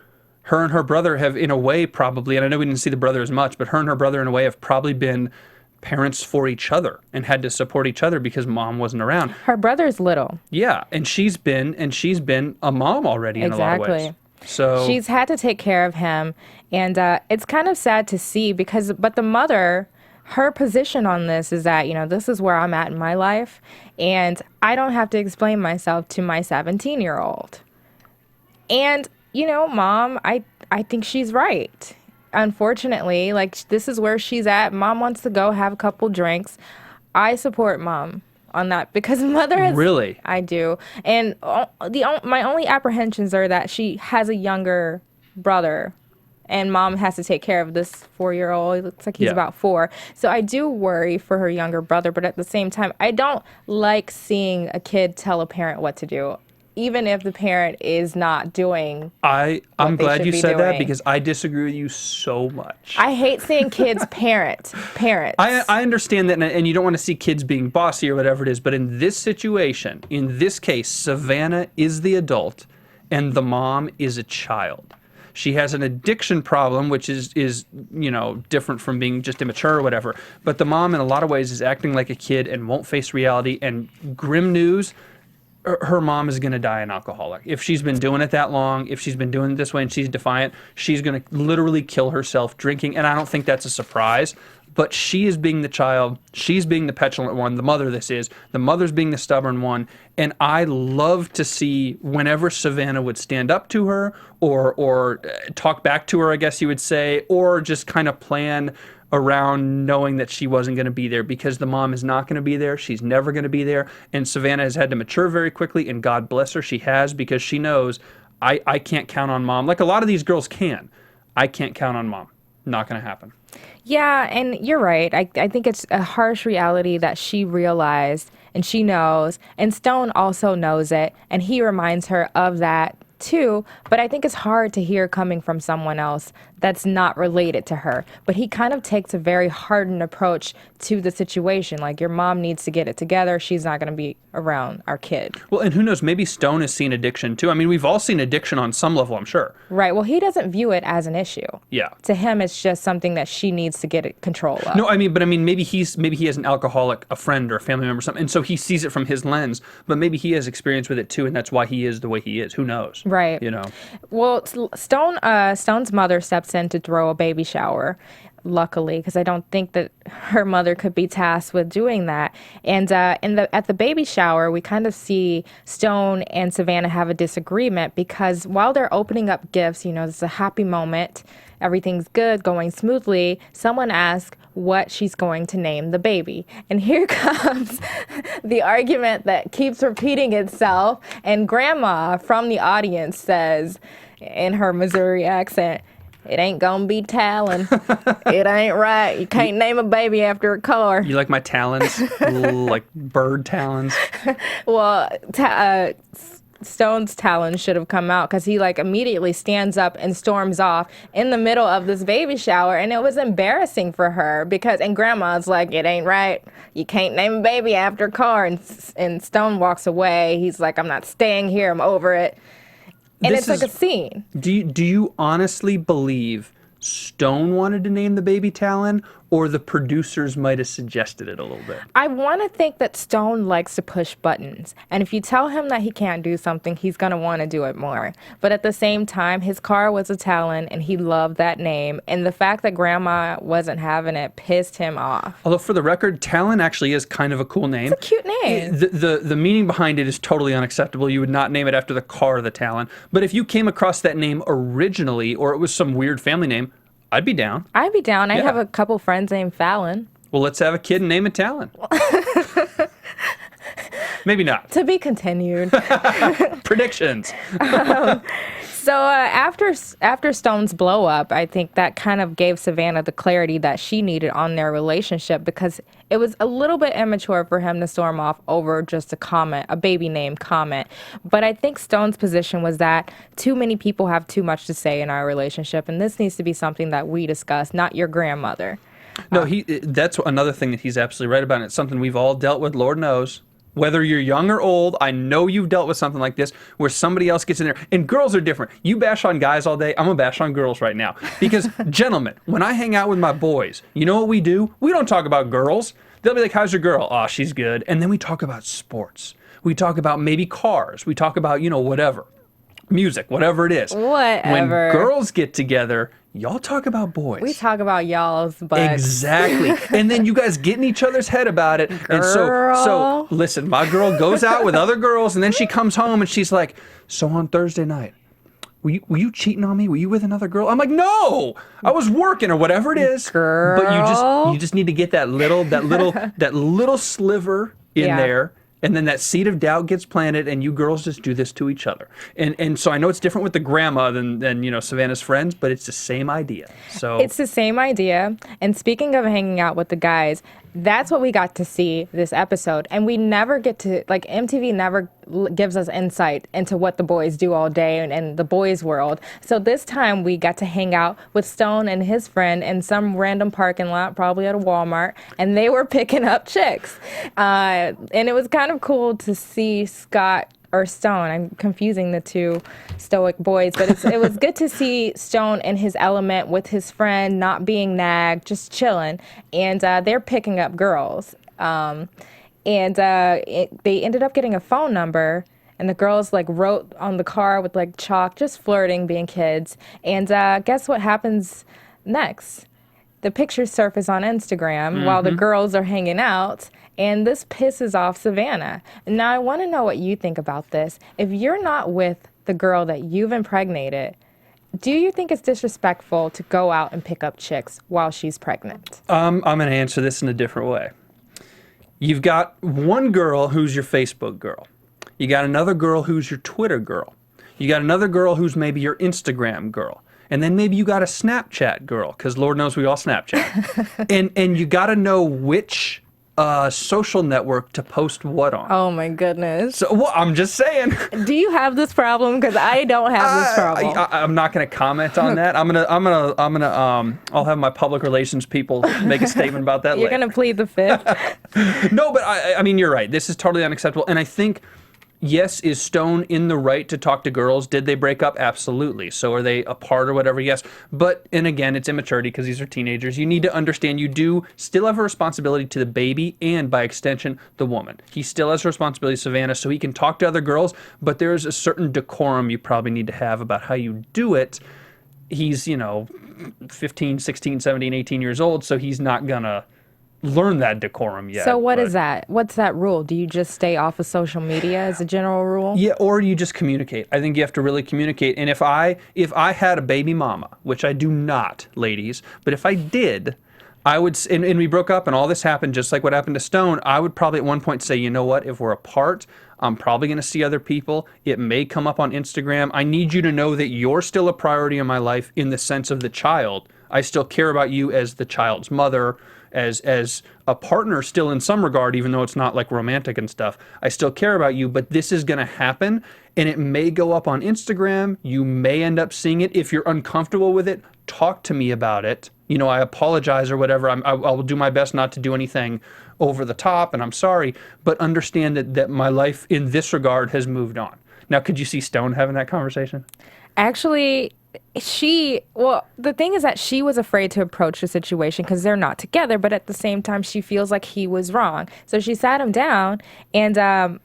Her and her brother have, in a way, probably, and I know we didn't see the brother as much, but her and her brother, in a way, have probably been parents for each other and had to support each other because mom wasn't around. Her brother's little. Yeah, and she's been a mom already in a lot of ways. So she's had to take care of him, and it's kind of sad to see but the mother, her position on this is that, you know, this is where I'm at in my life, and I don't have to explain myself to my 17-year-old. And, you know, Mom, I think she's right. Unfortunately, like, this is where she's at. Mom wants to go have a couple drinks. I support Mom on that because Mother has... Really? I do. And my only apprehensions are that she has a younger brother and Mom has to take care of this 4-year-old. It looks like he's about 4. So I do worry for her younger brother, but at the same time, I don't like seeing a kid tell a parent what to do, even if the parent is not doing I'm glad you said that because I disagree with you so much. I hate seeing kids parents. I understand that, and you don't want to see kids being bossy or whatever it is, but in this situation, in this case, Savannah is the adult and the mom is a child. She has an addiction problem, which is you know, different from being just immature or whatever. But the mom, in a lot of ways, is acting like a kid and won't face reality. And grim news, her mom is going to die an alcoholic. If she's been doing it that long, if she's been doing it this way and she's defiant, she's going to literally kill herself drinking. And I don't think that's a surprise. But she is being the child. She's being the petulant one. The mother this is. The mother's being the stubborn one. And I love to see whenever Savannah would stand up to her or talk back to her, I guess you would say, or just kind of plan around knowing that she wasn't going to be there because the mom is not going to be there. She's never going to be there. And Savannah has had to mature very quickly, and God bless her, she has, because she knows I can't count on Mom. Like a lot of these girls can. I can't count on Mom. Not going to happen. Yeah, and you're right. I think it's a harsh reality that she realized, and she knows, and Stone also knows it, and he reminds her of that too, but I think it's hard to hear coming from someone else that's not related to her. But he kind of takes a very hardened approach to the situation. Like, your mom needs to get it together. She's not going to be around our kid. Well, and who knows, maybe Stone has seen addiction too. I mean, we've all seen addiction on some level, I'm sure. Right. Well, he doesn't view it as an issue. Yeah. To him, it's just something that she needs to get control of. No, I mean, maybe he has an alcoholic, a friend or a family member or something, and so he sees it from his lens, but maybe he has experience with it too, and that's why he is the way he is. Who knows? Right. You know. Well, Stone's mother steps in to throw a baby shower, luckily, because I don't think that her mother could be tasked with doing that. And at the baby shower, we kind of see Stone and Savannah have a disagreement, because while they're opening up gifts, it's a happy moment, everything's good, going smoothly, someone asks what she's going to name the baby. And here comes the argument that keeps repeating itself, and Grandma from the audience says, in her Missouri accent, "It ain't gonna be Talon. It ain't right. You can't name a baby after a car." You like my talons? Like bird talons? Well, Stone's talons should have come out, because he immediately stands up and storms off in the middle of this baby shower, and it was embarrassing for her, and Grandma's like, "It ain't right. You can't name a baby after a car," and Stone walks away. He's like, "I'm not staying here. I'm over it." And it's like a scene. Do you honestly believe Stone wanted to name the baby Talon, or the producers might have suggested it a little bit? I want to think that Stone likes to push buttons. And if you tell him that he can't do something, he's going to want to do it more. But at the same time, his car was a Talon, and he loved that name. And the fact that Grandma wasn't having it pissed him off. Although, for the record, Talon actually is kind of a cool name. It's a cute name. The meaning behind it is totally unacceptable. You would not name it after the car, the Talon. But if you came across that name originally, or it was some weird family name, I'd be down. I'd be down. I Yeah. have a couple friends named Fallon. Well, let's have a kid and name it Talon. Maybe not. To be continued. Predictions. So after Stone's blow up, I think that kind of gave Savannah the clarity that she needed on their relationship, because it was a little bit immature for him to storm off over just a baby name comment. But I think Stone's position was that too many people have too much to say in our relationship, and this needs to be something that we discuss, not your grandmother. No, that's another thing that he's absolutely right about, and it's something we've all dealt with, Lord knows. Whether you're young or old, I know you've dealt with something like this where somebody else gets in there. And girls are different. You bash on guys all day, I'm going to bash on girls right now. Because, gentlemen, when I hang out with my boys, you know what we do? We don't talk about girls. They'll be like, "How's your girl?" "Oh, she's good." And then we talk about sports. We talk about maybe cars. We talk about, whatever. Music, whatever it is. Whatever. When girls get together, y'all talk about boys. We talk about y'all's butts. Exactly. And then you guys get in each other's head about it. And so listen, my girl goes out with other girls, and then she comes home and she's like, "So on Thursday night, were you cheating on me? Were you with another girl?" I'm like, "No, I was working," or whatever it is. Girl. But you just need to get that little sliver in Yeah. there. And then that seed of doubt gets planted, and you girls just do this to each other. And so I know it's different with the grandma than Savannah's friends, but it's the same idea. So It's the same idea. And speaking of hanging out with the guys, that's what we got to see this episode. And we never get to, MTV never gives us insight into what the boys do all day and the boys' world. So this time we got to hang out with Stone and his friend in some random parking lot, probably at a Walmart, and they were picking up chicks. And it was kind of cool to see Scott or Stone. I'm confusing the two stoic boys, but it was good to see Stone in his element with his friend, not being nagged, just chilling. And they're picking up girls. They ended up getting a phone number, and the girls wrote on the car with chalk, just flirting, being kids. And guess what happens next? The pictures surface on Instagram while the girls are hanging out, and this pisses off Savannah. Now, I want to know what you think about this. If you're not with the girl that you've impregnated, do you think it's disrespectful to go out and pick up chicks while she's pregnant? I'm going to answer this in a different way. You've got one girl who's your Facebook girl. You got another girl who's your Twitter girl. You got another girl who's maybe your Instagram girl. And then maybe you got a Snapchat girl, because Lord knows we all Snapchat. and you got to know which social network to post what on? Oh my goodness. So, well, I'm just saying. Do you have this problem? Because I don't have this problem. I'm not going to comment on that. I'll have my public relations people make a statement about that You're later. going to plead the fifth? No, but I mean, you're right. This is totally unacceptable. And I think, yes, is Stone in the right to talk to girls? Did they break up? Absolutely. So are they apart or whatever? Yes. But, and again, it's immaturity because these are teenagers. You need to understand you do still have a responsibility to the baby and, by extension, the woman. He still has a responsibility, Savannah, so he can talk to other girls, but there's a certain decorum you probably need to have about how you do it. He's, 15, 16, 17, 18 years old, so he's not going to learn that decorum yet. So what is that? What's that rule? Do you just stay off of social media as a general rule? Yeah, or you just communicate. I think you have to really communicate. And if I had a baby mama, which I do not, ladies, but if I did, I would, and we broke up and all this happened just like what happened to Stone, I would probably at one point say, you know what, if we're apart, I'm probably going to see other people. It may come up on Instagram. I need you to know that you're still a priority in my life in the sense of the child. I still care about you as the child's mother, as a partner still in some regard, even though it's not like romantic and stuff. I still care about you, but this is going to happen and it may go up on Instagram. You may end up seeing it. If you're uncomfortable with it, talk to me about it. I apologize or whatever. I will do my best not to do anything over the top and I'm sorry, but understand that my life in this regard has moved on. Now, could you see Stone having that conversation? Actually, the thing is that she was afraid to approach the situation because they're not together, but at the same time, she feels like he was wrong. So she sat him down and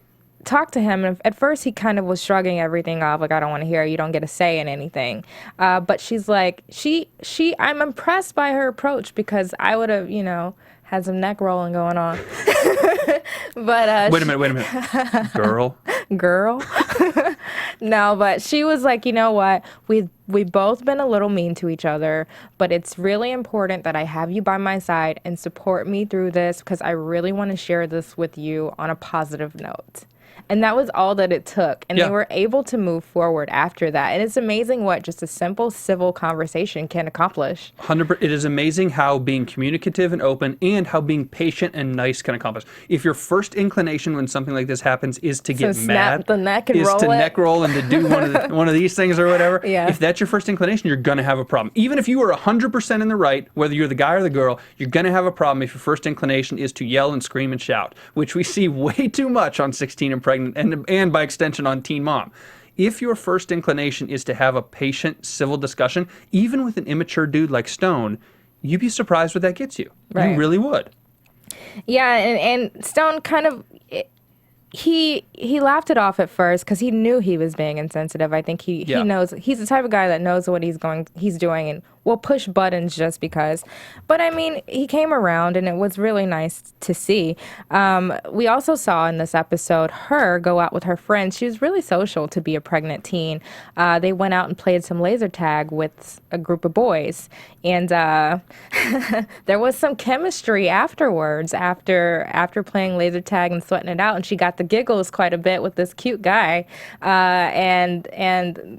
talked to him. And at first, he kind of was shrugging everything off, like, I don't want to hear, you don't get a say in anything. But she's like, I'm impressed by her approach because I would have, had some neck rolling going on. But wait a minute. Girl. No, but she was like, you know what? We've both been a little mean to each other, but it's really important that I have you by my side and support me through this because I really want to share this with you on a positive note. And that was all that it took. And they were able to move forward after that. And it's amazing what just a simple civil conversation can accomplish. 100%. It is amazing how being communicative and open and how being patient and nice can accomplish. If your first inclination when something like this happens is to get mad, snap the neck and is roll to it. neck roll and to do one of these things or whatever, if that's your first inclination, you're going to have a problem. Even if you are 100% in the right, whether you're the guy or the girl, you're going to have a problem if your first inclination is to yell and scream and shout, which we see way too much on 16 and Pregnant and by extension on Teen Mom. If your first inclination is to have a patient, civil discussion, even with an immature dude like Stone, you'd be surprised what that gets you. Right. You really would. Yeah, and Stone kind of... He laughed it off at first because he knew he was being insensitive. I think he knows, he's the type of guy that knows what he's doing and will push buttons just because. But I mean, he came around and it was really nice to see. We also saw in this episode her go out with her friends. She was really social to be a pregnant teen. They went out and played some laser tag with a group of boys. And there was some chemistry afterwards after playing laser tag and sweating it out. And she got the giggles quite a bit with this cute guy. And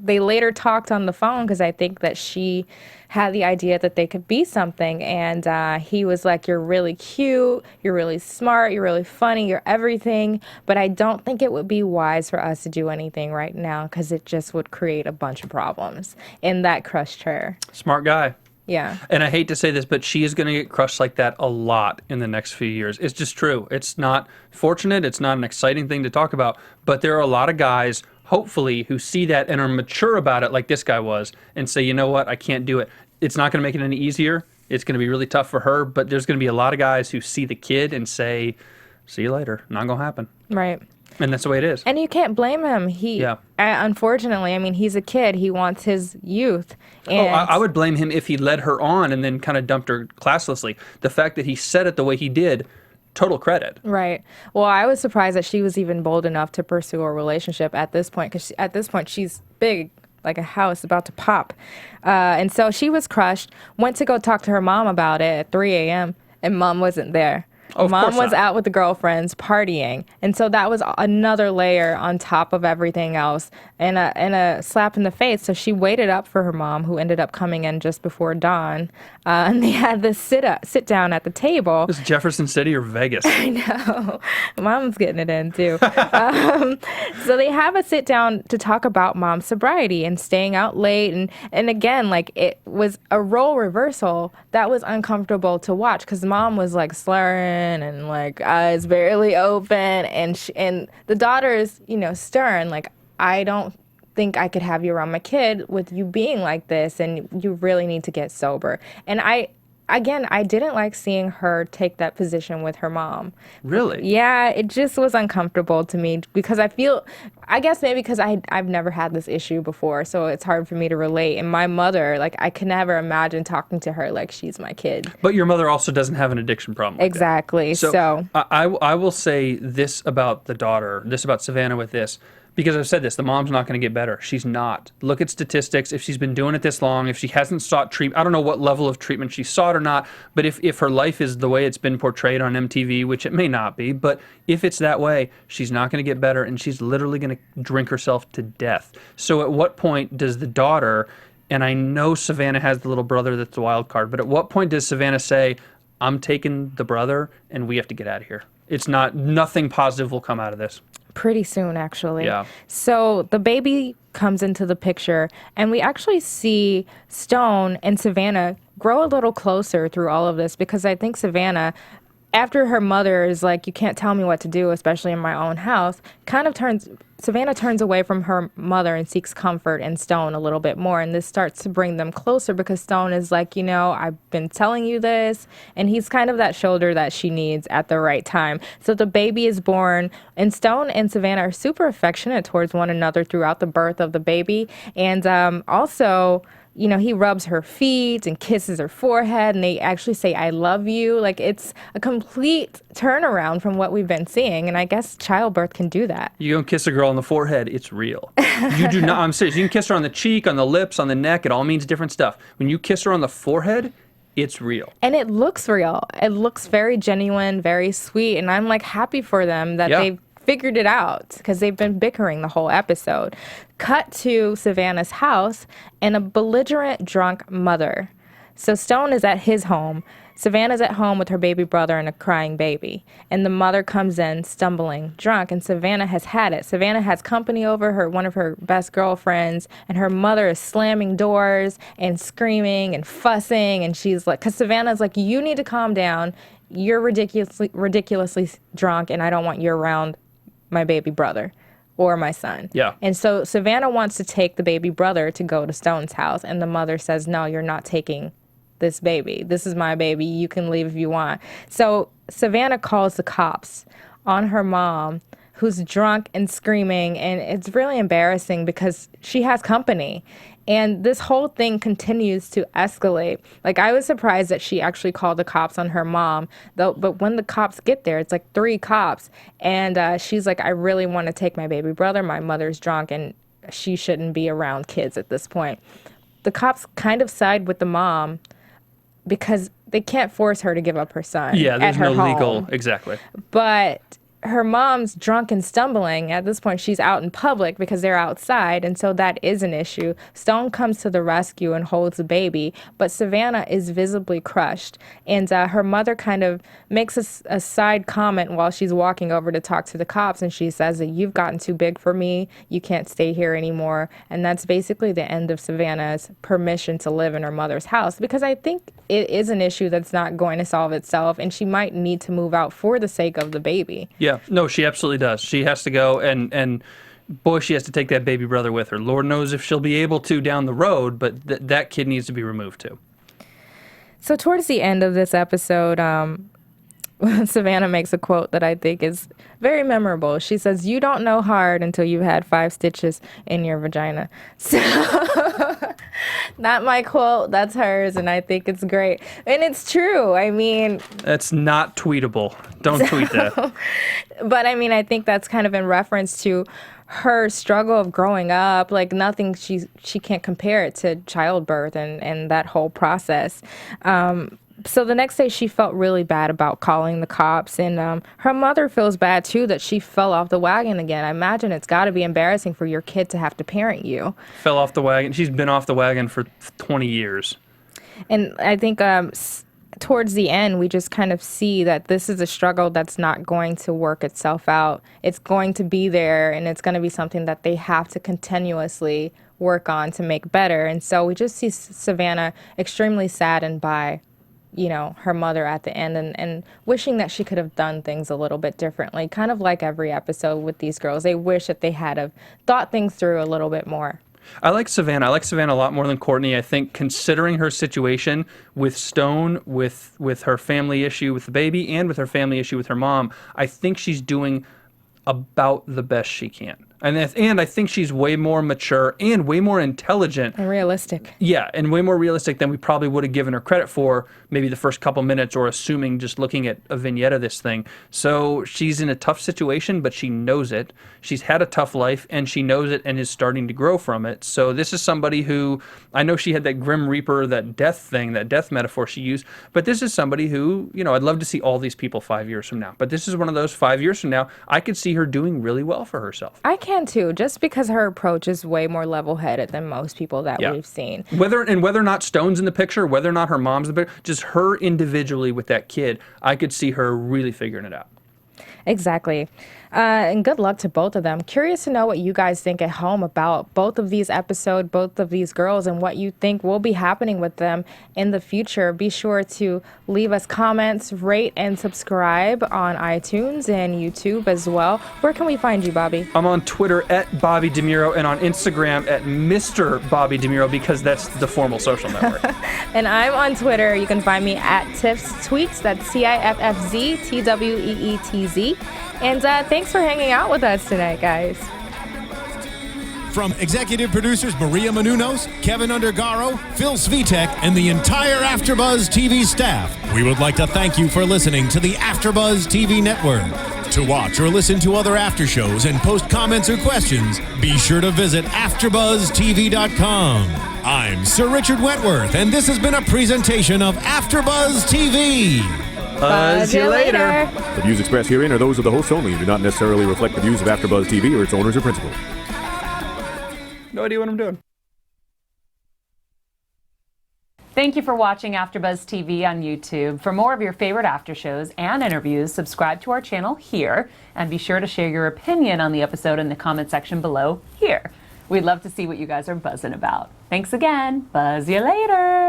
they later talked on the phone because I think that she had the idea that they could be something. And he was like, you're really cute, you're really smart, you're really funny, you're everything. But I don't think it would be wise for us to do anything right now because it just would create a bunch of problems. And that crushed her. Smart guy. Yeah. And I hate to say this, but she is going to get crushed like that a lot in the next few years. It's just true. It's not fortunate. It's not an exciting thing to talk about. But there are a lot of guys, hopefully, who see that and are mature about it like this guy was and say, you know what, I can't do it. It's not going to make it any easier. It's going to be really tough for her. But there's going to be a lot of guys who see the kid and say, see you later. Not going to happen. Right. And that's the way it is. And you can't blame him. Unfortunately, I mean, he's a kid. He wants his youth. And I would blame him if he led her on and then kind of dumped her classlessly. The fact that he said it the way he did, total credit. Right. Well, I was surprised that she was even bold enough to pursue a relationship at this point, because at this point she's big, like a house about to pop. And so she was crushed, went to go talk to her mom about it at 3 a.m., and mom wasn't there. Of Mom course was not. out with the girlfriends partying. And so that was another layer on top of everything else and a slap in the face. So she waited up for her mom, who ended up coming in just before dawn. And they had this sit down at the table. Is Jefferson City or Vegas? I know. Mom's getting it in too. So they have a sit down to talk about mom's sobriety and staying out late. And again, like, it was a role reversal that was uncomfortable to watch because mom was like slurring and like eyes barely open. And the daughter is, stern. Like, I don't think I could have you around my kid with you being like this, and you really need to get sober. And I didn't like seeing her take that position with her mom. Really? Yeah, it just was uncomfortable to me because I guess maybe because I've never had this issue before, so it's hard for me to relate. And my mother, like, I could never imagine talking to her like she's my kid. But your mother also doesn't have an addiction problem. Exactly. So I will say this about the daughter, this about Savannah with this. Because I've said this, the mom's not going to get better. She's not. Look at statistics. If she's been doing it this long, if she hasn't sought treatment, I don't know what level of treatment she sought or not, but if her life is the way it's been portrayed on MTV, which it may not be, but if it's that way, she's not going to get better, and she's literally going to drink herself to death. So at what point does the daughter, and I know Savannah has the little brother that's the wild card, but at what point does Savannah say, I'm taking the brother, and we have to get out of here? Nothing positive will come out of this. pretty soon, actually. Yeah. So the baby comes into the picture, and we actually see Stone and Savannah grow a little closer through all of this, because I think Savannah, after her mother is like, you can't tell me what to do, especially in my own house, Savannah turns away from her mother and seeks comfort in Stone a little bit more. And this starts to bring them closer, because Stone is like, I've been telling you this. And he's kind of that shoulder that she needs at the right time. So the baby is born, and Stone and Savannah are super affectionate towards one another throughout the birth of the baby. And also, he rubs her feet and kisses her forehead, and they actually say, I love you. Like, it's a complete turnaround from what we've been seeing. And I guess childbirth can do that. You don't kiss a girl on the forehead, it's real. You do not, I'm serious. You can kiss her on the cheek, on the lips, on the neck. It all means different stuff. When you kiss her on the forehead, it's real. And it looks real. It looks very genuine, very sweet. And I'm like happy for them that they've figured it out, because they've been bickering the whole episode. Cut to Savannah's house and a belligerent drunk mother. So Stone is at his home. Savannah's at home with her baby brother and a crying baby. And the mother comes in stumbling, drunk, and Savannah has had it. Savannah has company over, one of her best girlfriends, and her mother is slamming doors and screaming and fussing. And she's like, because Savannah's like, you need to calm down. You're ridiculously drunk, and I don't want you around my baby brother or my son. Yeah. And so Savannah wants to take the baby brother to go to Stone's house, and the mother says, no, you're not taking this baby. This is my baby. You can leave if you want. So Savannah calls the cops on her mom, who's drunk and screaming, and it's really embarrassing because she has company. And this whole thing continues to escalate. Like, I was surprised that she actually called the cops on her mom, though. But when the cops get there, it's like 3 cops. And she's like, I really want to take my baby brother. My mother's drunk, and she shouldn't be around kids at this point. The cops kind of side with the mom because they can't force her to give up her son. Yeah, there's at her no home. legal, exactly. But her mom's drunk and stumbling. At this point, she's out in public because they're outside, and so that is an issue. Stone comes to the rescue and holds the baby, but Savannah is visibly crushed. And her mother kind of makes a side comment while she's walking over to talk to the cops, and she says that you've gotten too big for me. You can't stay here anymore. And that's basically the end of Savannah's permission to live in her mother's house, because I think it is an issue that's not going to solve itself, and she might need to move out for the sake of the baby. Yeah, no, she absolutely does. She has to go, and boy, she has to take that baby brother with her. Lord knows if she'll be able to down the road, but that kid needs to be removed too. So towards the end of this episode, Savannah makes a quote that I think is very memorable. She says, you don't know hard until you've had 5 stitches in your vagina. So, not my quote, that's hers, and I think it's great. And it's true. I mean... That's not tweetable. Don't tweet that. But I mean, I think that's kind of in reference to her struggle of growing up. Like, nothing, she can't compare it to childbirth and that whole process. So the next day she felt really bad about calling the cops, and her mother feels bad too that she fell off the wagon again. I imagine it's got to be embarrassing for your kid to have to parent you. Fell off the wagon. She's been off the wagon for 20 years. And I think towards the end, we just kind of see that this is a struggle that's not going to work itself out. It's going to be there, and it's going to be something that they have to continuously work on to make better. And so we just see Savannah extremely saddened by, her mother at the end, and wishing that she could have done things a little bit differently, kind of like every episode with these girls. They wish that they had have thought things through a little bit more. I like Savannah. I like Savannah a lot more than Courtney. I think considering her situation with Stone, with her family issue with the baby, and with her family issue with her mom, I think she's doing about the best she can. And I think she's way more mature and way more intelligent. And realistic. Yeah, and way more realistic than we probably would have given her credit for maybe the first couple minutes, or assuming just looking at a vignette of this thing. So she's in a tough situation, but she knows it. She's had a tough life, and she knows it and is starting to grow from it. So this is somebody who, I know she had that Grim Reaper, that death thing, that death metaphor she used, but this is somebody who, I'd love to see all these people 5 years from now. But this is one of those 5 years from now, I could see her doing really well for herself. I can too, just because her approach is way more level-headed than most people that we've seen. Whether or not Stone's in the picture, whether or not her mom's in the picture, just her individually with that kid, I could see her really figuring it out. Exactly. And good luck to both of them. Curious to know what you guys think at home about both of these episodes, both of these girls, and what you think will be happening with them in the future. Be sure to leave us comments, rate, and subscribe on iTunes and YouTube as well. Where can we find you, Bobby? I'm on Twitter at Bobby DeMuro and on Instagram at Mr. Bobby DeMuro, because that's the formal social network. And I'm on Twitter. You can find me at Tiff's Tweets. That's TIFFZ, TWEETZ. And thanks for hanging out with us tonight, guys. From executive producers Maria Menounos, Kevin Undergaro, Phil Svitek, and the entire AfterBuzz TV staff, we would like to thank you for listening to the AfterBuzz TV network. To watch or listen to other after shows and post comments or questions, be sure to visit AfterBuzzTV.com. I'm Sir Richard Wentworth, and this has been a presentation of AfterBuzz TV. Buzz you later. The views expressed herein are those of the hosts only and do not necessarily reflect the views of AfterBuzz TV or its owners or principals. No idea what I'm doing. Thank you for watching AfterBuzz TV on YouTube. For more of your favorite after shows and interviews, subscribe to our channel here, and be sure to share your opinion on the episode in the comment section below here. We'd love to see what you guys are buzzing about. Thanks again. Buzz you later.